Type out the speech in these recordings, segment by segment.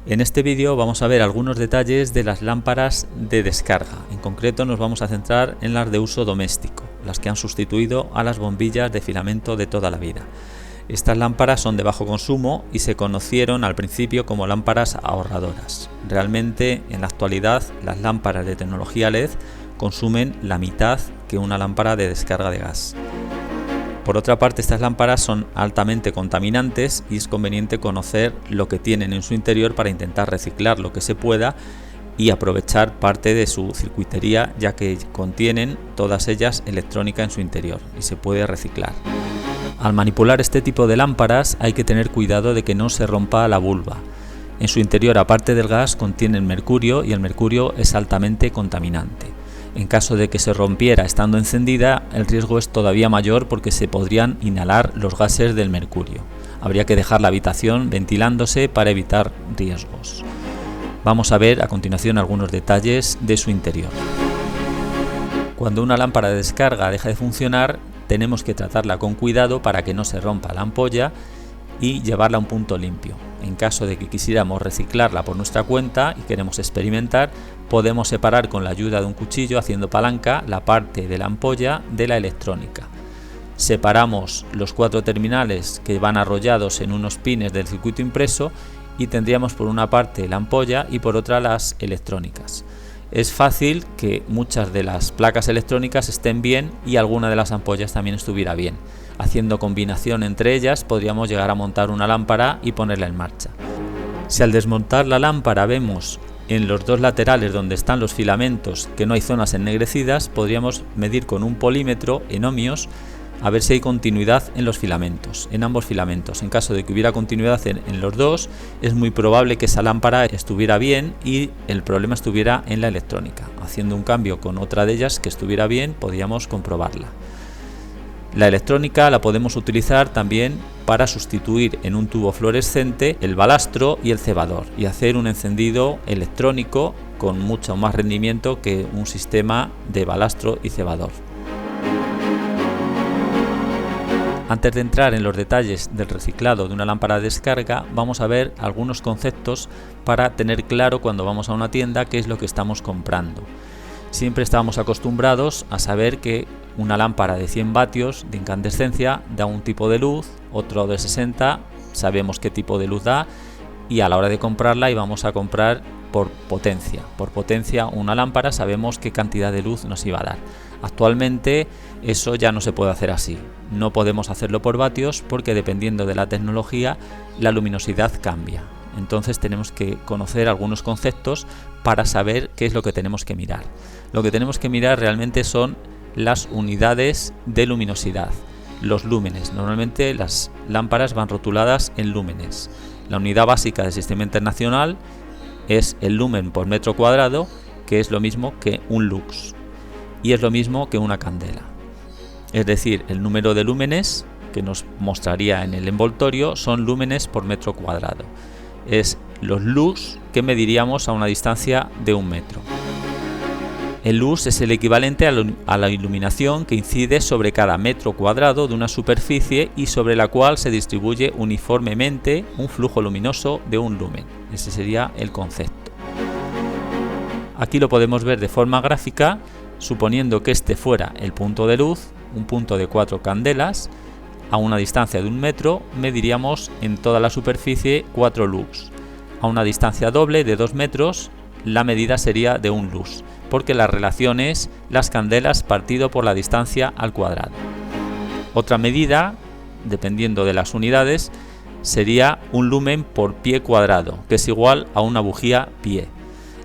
En este vídeo vamos a ver algunos detalles de las lámparas de descarga. En concreto nos vamos a centrar en las de uso doméstico, las que han sustituido a las bombillas de filamento de toda la vida. Estas lámparas son de bajo consumo y se conocieron al principio como lámparas ahorradoras. Realmente, en la actualidad, las lámparas de tecnología LED consumen la mitad que una lámpara de descarga de gas. Por otra parte, estas lámparas son altamente contaminantes y es conveniente conocer lo que tienen en su interior para intentar reciclar lo que se pueda y aprovechar parte de su circuitería, ya que contienen todas ellas electrónica en su interior y se puede reciclar. Al manipular este tipo de lámparas hay que tener cuidado de que no se rompa la bulba. En su interior, aparte del gas, contienen mercurio y el mercurio es altamente contaminante. En caso de que se rompiera estando encendida, el riesgo es todavía mayor porque se podrían inhalar los gases del mercurio. Habría que dejar la habitación ventilándose para evitar riesgos. Vamos a ver a continuación algunos detalles de su interior. Cuando una lámpara de descarga deja de funcionar, tenemos que tratarla con cuidado para que no se rompa la ampolla y llevarla a un punto limpio. En caso de que quisiéramos reciclarla por nuestra cuenta y queremos experimentar, podemos separar con la ayuda de un cuchillo haciendo palanca la parte de la ampolla de la electrónica. Separamos los 4 terminales que van arrollados en unos pines del circuito impreso y tendríamos por una parte la ampolla y por otra las electrónicas. Es fácil que muchas de las placas electrónicas estén bien y alguna de las ampollas también estuviera bien. Haciendo combinación entre ellas podríamos llegar a montar una lámpara y ponerla en marcha. Si al desmontar la lámpara vemos en los 2 laterales donde están los filamentos que no hay zonas ennegrecidas, podríamos medir con un polímetro en ohmios a ver si hay continuidad en los filamentos, en ambos filamentos. En caso de que hubiera continuidad en los 2, es muy probable que esa lámpara estuviera bien y el problema estuviera en la electrónica. Haciendo un cambio con otra de ellas que estuviera bien, podríamos comprobarla. La electrónica la podemos utilizar también para sustituir en un tubo fluorescente el balastro y el cebador y hacer un encendido electrónico con mucho más rendimiento que un sistema de balastro y cebador. Antes de entrar en los detalles del reciclado de una lámpara de descarga, vamos a ver algunos conceptos para tener claro cuando vamos a una tienda qué es lo que estamos comprando. Siempre estábamos acostumbrados a saber que una lámpara de 100 vatios de incandescencia da un tipo de luz, otro de 60, sabemos qué tipo de luz da y a la hora de comprarla íbamos a comprar por potencia. Por potencia una lámpara sabemos qué cantidad de luz nos iba a dar. Actualmente eso ya no se puede hacer así. No podemos hacerlo por vatios porque dependiendo de la tecnología la luminosidad cambia. Entonces tenemos que conocer algunos conceptos para saber qué es lo que tenemos que mirar. Lo que tenemos que mirar realmente son las unidades de luminosidad, los lúmenes. Normalmente las lámparas van rotuladas en lúmenes. La unidad básica del sistema internacional es el lumen por metro cuadrado, que es lo mismo que un lux y es lo mismo que una candela. Es decir, el número de lúmenes que nos mostraría en el envoltorio son lúmenes por metro cuadrado. Es los lux que mediríamos a una distancia de 1 metro. El lux es el equivalente a la iluminación que incide sobre cada metro cuadrado de una superficie y sobre la cual se distribuye uniformemente un flujo luminoso de 1 lumen. Ese sería el concepto. Aquí lo podemos ver de forma gráfica, suponiendo que este fuera el punto de luz, un punto de 4 candelas, a una distancia de 1 metro mediríamos en toda la superficie 4 lux. A una distancia doble de 2 metros la medida sería de 1 lux, porque la relación es las candelas partido por la distancia al cuadrado. Otra medida, dependiendo de las unidades, sería un lumen por pie cuadrado, que es igual a una bujía pie.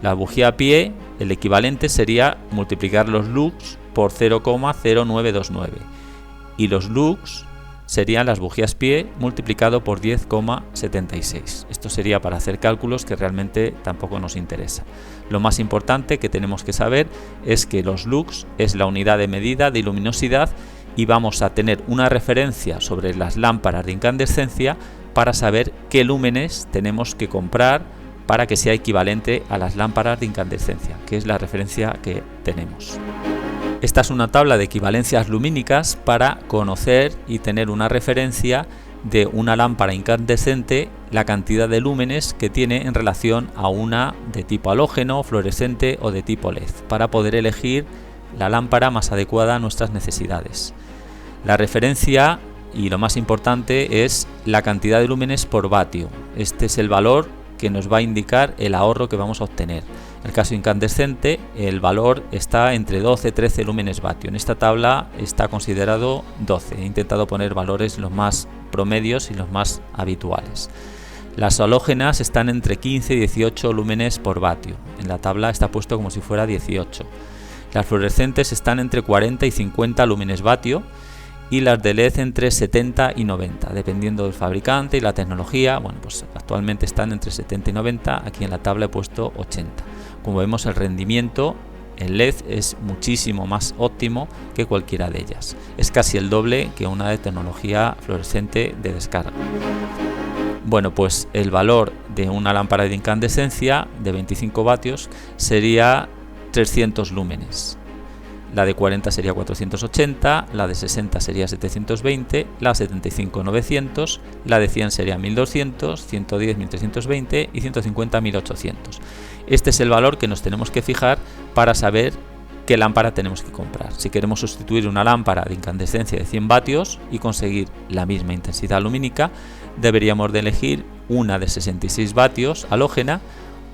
La bujía pie, el equivalente sería multiplicar los lux por 0,0929 y los lux serían las bujías pie multiplicado por 10,76. Esto sería para hacer cálculos que realmente tampoco nos interesa. Lo más importante que tenemos que saber es que los lux es la unidad de medida de luminosidad y vamos a tener una referencia sobre las lámparas de incandescencia para saber qué lúmenes tenemos que comprar para que sea equivalente a las lámparas de incandescencia, que es la referencia que tenemos. Esta es una tabla de equivalencias lumínicas para conocer y tener una referencia de una lámpara incandescente la cantidad de lúmenes que tiene en relación a una de tipo halógeno, fluorescente o de tipo LED, para poder elegir la lámpara más adecuada a nuestras necesidades. La referencia, y lo más importante, es la cantidad de lúmenes por vatio. Este es el valor que nos va a indicar el ahorro que vamos a obtener. En el caso incandescente, el valor está entre 12-13 lúmenes vatio. En esta tabla está considerado 12. He intentado poner valores los más promedios y los más habituales. Las halógenas están entre 15 y 18 lúmenes por vatio. En la tabla está puesto como si fuera 18. Las fluorescentes están entre 40 y 50 lúmenes vatio, y las de LED entre 70 y 90, dependiendo del fabricante y la tecnología. Bueno, pues actualmente están entre 70 y 90, aquí en la tabla he puesto 80. Como vemos, el rendimiento en LED es muchísimo más óptimo que cualquiera de ellas. Es casi el doble que una de tecnología fluorescente de descarga. Bueno, pues el valor de una lámpara de incandescencia de 25 vatios sería 300 lúmenes. La de 40 sería 480, la de 60 sería 720, la 75 900, la de 100 sería 1200, 110 1320 y 150 1800. Este es el valor que nos tenemos que fijar para saber qué lámpara tenemos que comprar. Si queremos sustituir una lámpara de incandescencia de 100 vatios y conseguir la misma intensidad lumínica, deberíamos de elegir una de 66 vatios halógena,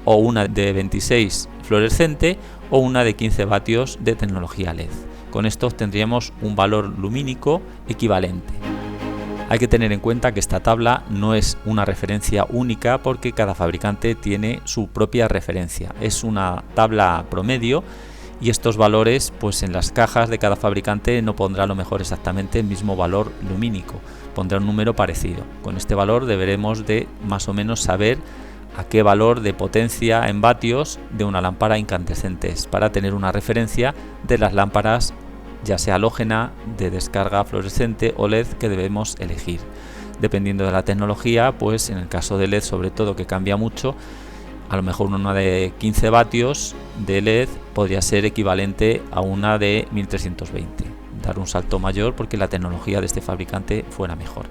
o una de 26 fluorescente, o una de 15 vatios de tecnología LED. Con esto obtendríamos un valor lumínico equivalente. Hay que tener en cuenta que esta tabla no es una referencia única, porque cada fabricante tiene su propia referencia. Es una tabla promedio, y estos valores, pues en las cajas de cada fabricante no pondrá a lo mejor exactamente el mismo valor lumínico, pondrá un número parecido. Con este valor deberemos de más o menos saber a qué valor de potencia en vatios de una lámpara incandescente es, para tener una referencia de las lámparas, ya sea halógena, de descarga fluorescente o LED, que debemos elegir. Dependiendo de la tecnología, pues en el caso de LED sobre todo, que cambia mucho, a lo mejor una de 15 vatios de LED podría ser equivalente a una de 1320, dar un salto mayor porque la tecnología de este fabricante fuera mejor.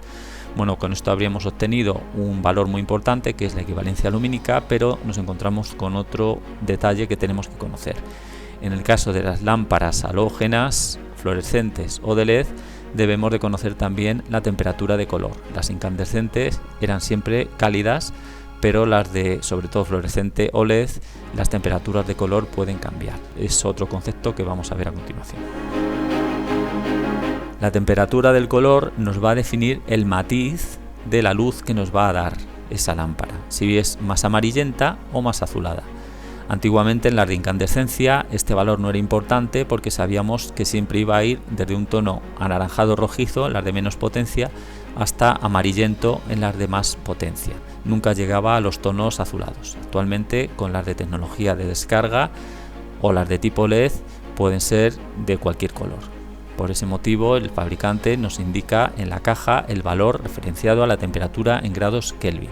Bueno, con esto habríamos obtenido un valor muy importante, que es la equivalencia lumínica, pero nos encontramos con otro detalle que tenemos que conocer. En el caso de las lámparas halógenas, fluorescentes o de LED, debemos de conocer también la temperatura de color. Las incandescentes eran siempre cálidas, pero las de, sobre todo fluorescente o LED, las temperaturas de color pueden cambiar. Es otro concepto que vamos a ver a continuación. La temperatura del color nos va a definir el matiz de la luz que nos va a dar esa lámpara, si es más amarillenta o más azulada. Antiguamente en las de incandescencia este valor no era importante, porque sabíamos que siempre iba a ir desde un tono anaranjado rojizo en las de menos potencia hasta amarillento en las de más potencia. Nunca llegaba a los tonos azulados. Actualmente con las de tecnología de descarga o las de tipo LED pueden ser de cualquier color. Por ese motivo el fabricante nos indica en la caja el valor referenciado a la temperatura en grados Kelvin.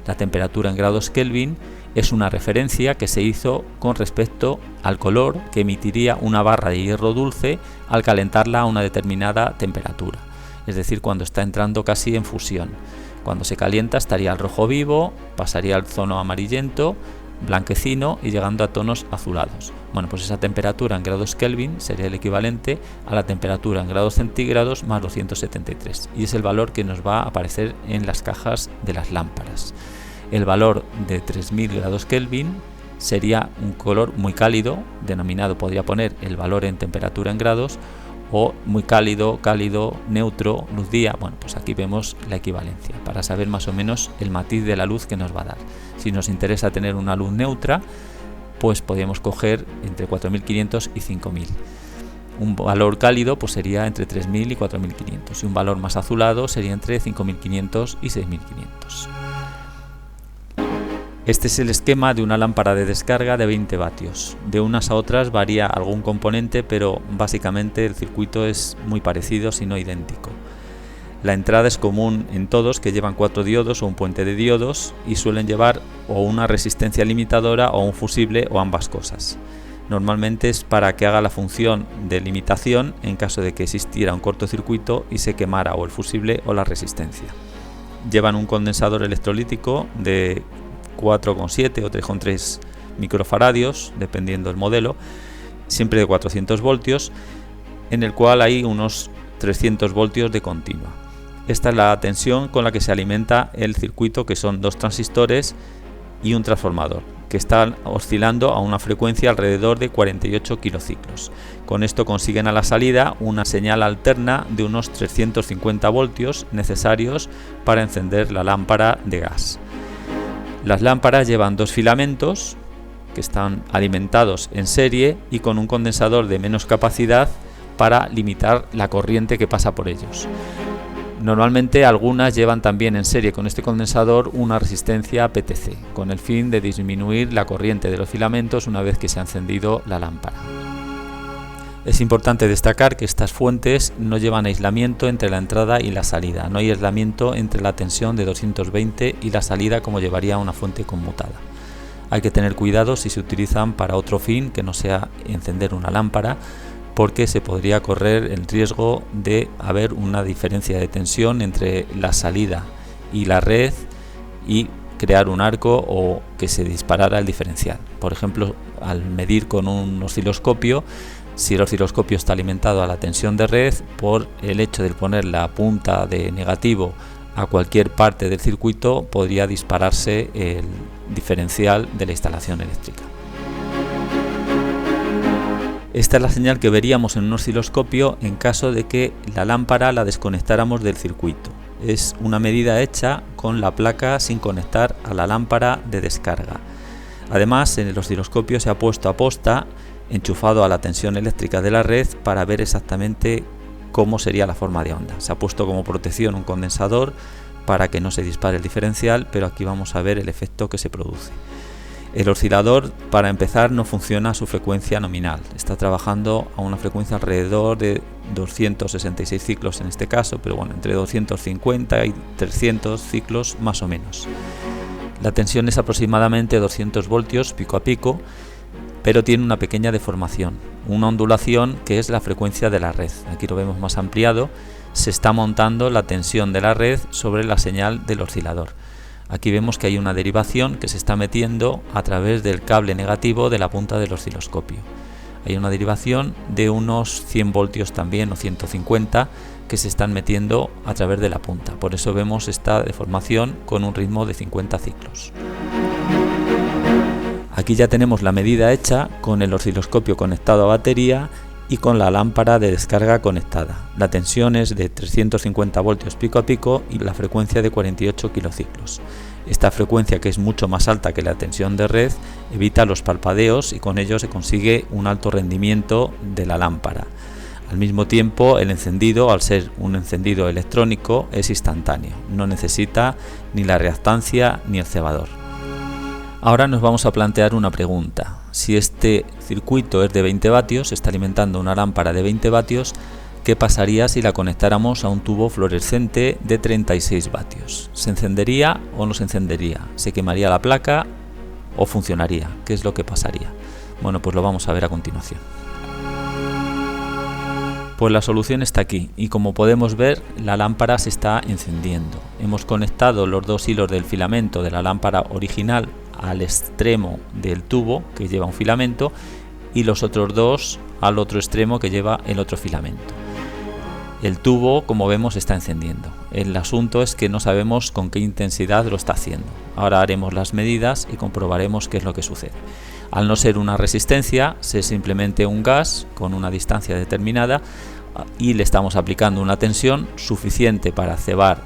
La temperatura en grados Kelvin es una referencia que se hizo con respecto al color que emitiría una barra de hierro dulce al calentarla a una determinada temperatura, es decir, cuando está entrando casi en fusión. Cuando se calienta estaría al rojo vivo, pasaría al tono amarillento, blanquecino y llegando a tonos azulados. Bueno, pues esa temperatura en grados Kelvin sería el equivalente a la temperatura en grados centígrados más 273, y es el valor que nos va a aparecer en las cajas de las lámparas. El valor de 3000 grados Kelvin sería un color muy cálido, denominado, podría poner el valor en temperatura en grados, o muy cálido, cálido, neutro, luz día. Bueno, pues aquí vemos la equivalencia para saber más o menos el matiz de la luz que nos va a dar. Si nos interesa tener una luz neutra, pues podríamos coger entre 4500 y 5000. Un valor cálido pues sería entre 3000 y 4500, y un valor más azulado sería entre 5500 y 6500. Este es el esquema de una lámpara de descarga de 20 vatios. De unas a otras varía algún componente, pero básicamente el circuito es muy parecido, si no idéntico. La entrada es común en todos, que llevan 4 diodos o un puente de diodos, y suelen llevar o una resistencia limitadora o un fusible, o ambas cosas. Normalmente es para que haga la función de limitación en caso de que existiera un cortocircuito y se quemara o el fusible o la resistencia. llevan un condensador electrolítico de 4,7 o 3,3 microfaradios, dependiendo del modelo, siempre de 400 voltios, en el cual hay unos 300 voltios de continua. Esta es la tensión con la que se alimenta el circuito, que son 2 transistores y un transformador, que están oscilando a una frecuencia alrededor de 48 kilociclos. Con esto consiguen a la salida una señal alterna de unos 350 voltios necesarios para encender la lámpara de gas. Las lámparas llevan 2 filamentos que están alimentados en serie y con un condensador de menos capacidad para limitar la corriente que pasa por ellos. Normalmente algunas llevan también en serie con este condensador una resistencia PTC, con el fin de disminuir la corriente de los filamentos una vez que se ha encendido la lámpara. Es importante destacar que estas fuentes no llevan aislamiento entre la entrada y la salida, no hay aislamiento entre la tensión de 220 y la salida como llevaría una fuente conmutada. Hay que tener cuidado si se utilizan para otro fin que no sea encender una lámpara, porque se podría correr el riesgo de haber una diferencia de tensión entre la salida y la red y crear un arco o que se disparara el diferencial. Por ejemplo, al medir con un osciloscopio, si el osciloscopio está alimentado a la tensión de red, por el hecho de poner la punta de negativo a cualquier parte del circuito, podría dispararse el diferencial de la instalación eléctrica. Esta es la señal que veríamos en un osciloscopio en caso de que la lámpara la desconectáramos del circuito. Es una medida hecha con la placa sin conectar a la lámpara de descarga. Además, en el osciloscopio se ha puesto a posta, enchufado a la tensión eléctrica de la red, para ver exactamente cómo sería la forma de onda. Se ha puesto como protección un condensador para que no se dispare el diferencial, pero aquí vamos a ver el efecto que se produce. El oscilador, para empezar, no funciona a su frecuencia nominal, está trabajando a una frecuencia alrededor de 266 ciclos en este caso, pero bueno, entre 250 y 300 ciclos más o menos. La tensión es aproximadamente 200 voltios pico a pico, pero tiene una pequeña deformación, una ondulación que es la frecuencia de la red. Aquí lo vemos más ampliado, se está montando la tensión de la red sobre la señal del oscilador. Aquí vemos que hay una derivación que se está metiendo a través del cable negativo de la punta del osciloscopio. Hay una derivación de unos 100 voltios también o 150 que se están metiendo a través de la punta. Por eso vemos esta deformación con un ritmo de 50 ciclos. Aquí ya tenemos la medida hecha con el osciloscopio conectado a batería y con la lámpara de descarga conectada. La tensión es de 350 voltios pico a pico y la frecuencia de 48 kilociclos. Esta frecuencia, que es mucho más alta que la tensión de red, evita los parpadeos y con ello se consigue un alto rendimiento de la lámpara. Al mismo tiempo, el encendido, al ser un encendido electrónico, es instantáneo, no necesita ni la reactancia ni el cebador. Ahora nos vamos a plantear una pregunta. Si este circuito es de 20 vatios, está alimentando una lámpara de 20 vatios, ¿qué pasaría si la conectáramos a un tubo fluorescente de 36 vatios? ¿Se encendería o no se encendería? ¿Se quemaría la placa o funcionaría? ¿Qué es lo que pasaría? Bueno, pues lo vamos a ver a continuación. Pues la solución está aquí y como podemos ver, la lámpara se está encendiendo. Hemos conectado los 2 hilos del filamento de la lámpara original al extremo del tubo que lleva un filamento y los otros 2 al otro extremo que lleva el otro filamento. El tubo, como vemos, está encendiendo. El asunto es que no sabemos con qué intensidad lo está haciendo. Ahora haremos las medidas y comprobaremos qué es lo que sucede. Al no ser una resistencia, es simplemente un gas con una distancia determinada y le estamos aplicando una tensión suficiente para cebar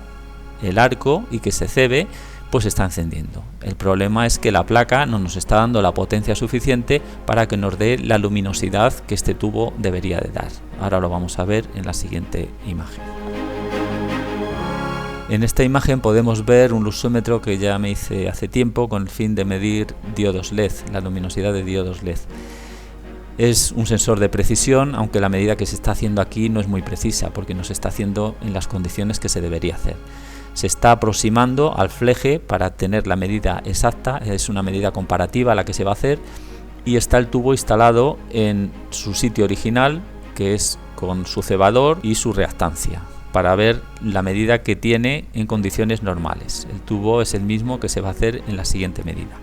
el arco y que se cebe, pues está encendiendo. El problema es que la placa no nos está dando la potencia suficiente para que nos dé la luminosidad que este tubo debería de dar. Ahora lo vamos a ver en la siguiente imagen. En esta imagen podemos ver un lusómetro que ya me hice hace tiempo con el fin de medir diodos LED, la luminosidad de diodos LED. Es un sensor de precisión, aunque la medida que se está haciendo aquí no es muy precisa porque no se está haciendo en las condiciones que se debería hacer. Se está aproximando al fleje para tener la medida exacta, es una medida comparativa la que se va a hacer y está el tubo instalado en su sitio original, que es con su cebador y su reactancia. para ver la medida que tiene en condiciones normales. El tubo es el mismo que se va a hacer en la siguiente medida.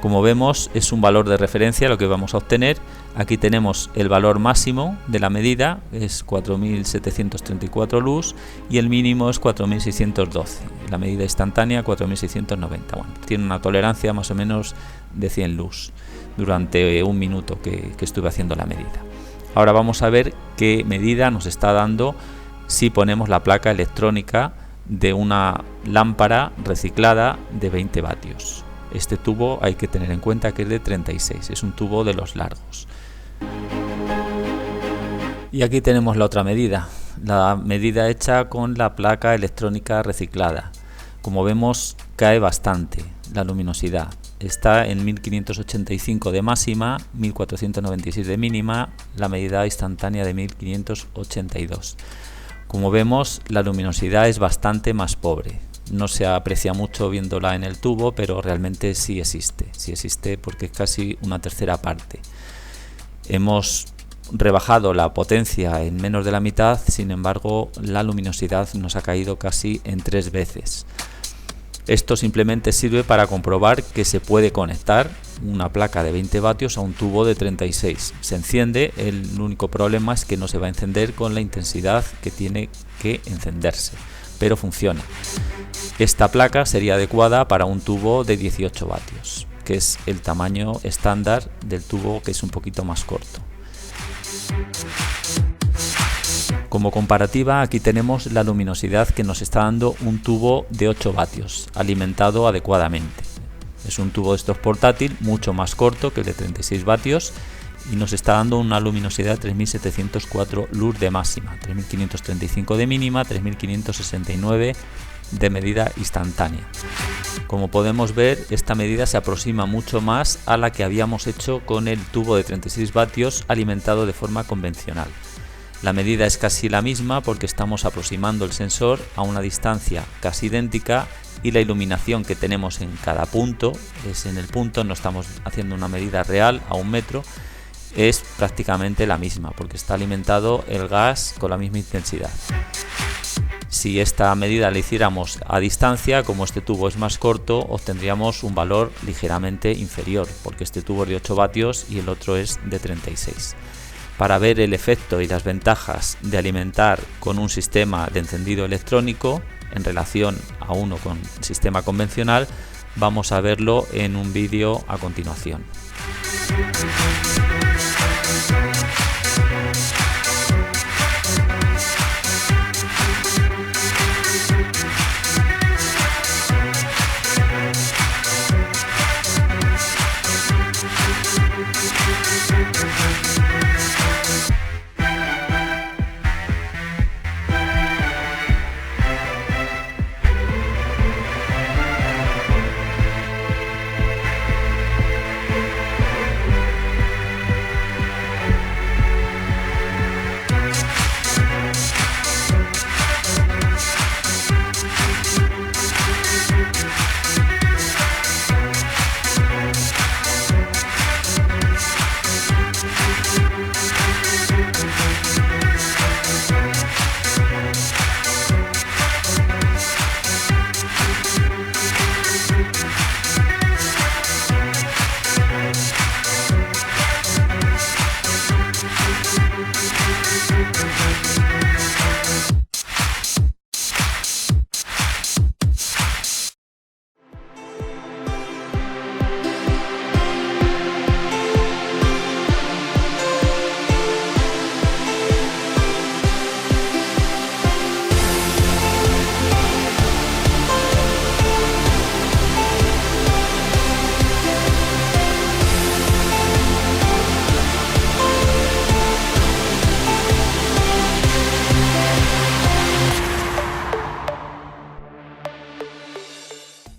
Como vemos, es un valor de referencia lo que vamos a obtener. Aquí tenemos el valor máximo de la medida, es 4.734 lux, y el mínimo es 4.612. La medida instantánea 4.690. Bueno, tiene una tolerancia más o menos de 100 lux durante un minuto que estuve haciendo la medida. Ahora vamos a ver qué medida nos está dando si ponemos la placa electrónica de una lámpara reciclada de 20 vatios. Este tubo hay que tener en cuenta que es de 36, es un tubo de los largos. Y aquí tenemos la otra medida, la medida hecha con la placa electrónica reciclada. Como vemos, cae bastante la luminosidad. Está en 1585 de máxima, 1496 de mínima, la medida instantánea de 1582. Como vemos, la luminosidad es bastante más pobre. No se aprecia mucho viéndola en el tubo, pero realmente sí existe porque es casi una tercera parte. Hemos rebajado la potencia en menos de la mitad, sin embargo la luminosidad nos ha caído casi en 3 veces. Esto simplemente sirve para comprobar que se puede conectar una placa de 20 vatios a un tubo de 36. Se enciende, el único problema es que no se va a encender con la intensidad que tiene que encenderse, pero funciona. Esta placa sería adecuada para un tubo de 18 vatios, que es el tamaño estándar del tubo, que es un poquito más corto. Como comparativa, aquí tenemos la luminosidad que nos está dando un tubo de 8 vatios, alimentado adecuadamente. Es un tubo de estos portátil, mucho más corto que el de 36 vatios, y nos está dando una luminosidad de 3704 lux de máxima, 3535 de mínima, 3569 de medida instantánea. Como podemos ver, esta medida se aproxima mucho más a la que habíamos hecho con el tubo de 36 vatios alimentado de forma convencional. La medida es casi la misma porque estamos aproximando el sensor a una distancia casi idéntica, y la iluminación que tenemos en cada punto es en el punto, no estamos haciendo una medida real a 1 metro, es prácticamente la misma porque está alimentado el gas con la misma intensidad. Si esta medida la hiciéramos a distancia, como este tubo es más corto, obtendríamos un valor ligeramente inferior porque este tubo es de 8 vatios y el otro es de 36. Para ver el efecto y las ventajas de alimentar con un sistema de encendido electrónico en relación a uno con sistema convencional, vamos a verlo en un vídeo a continuación.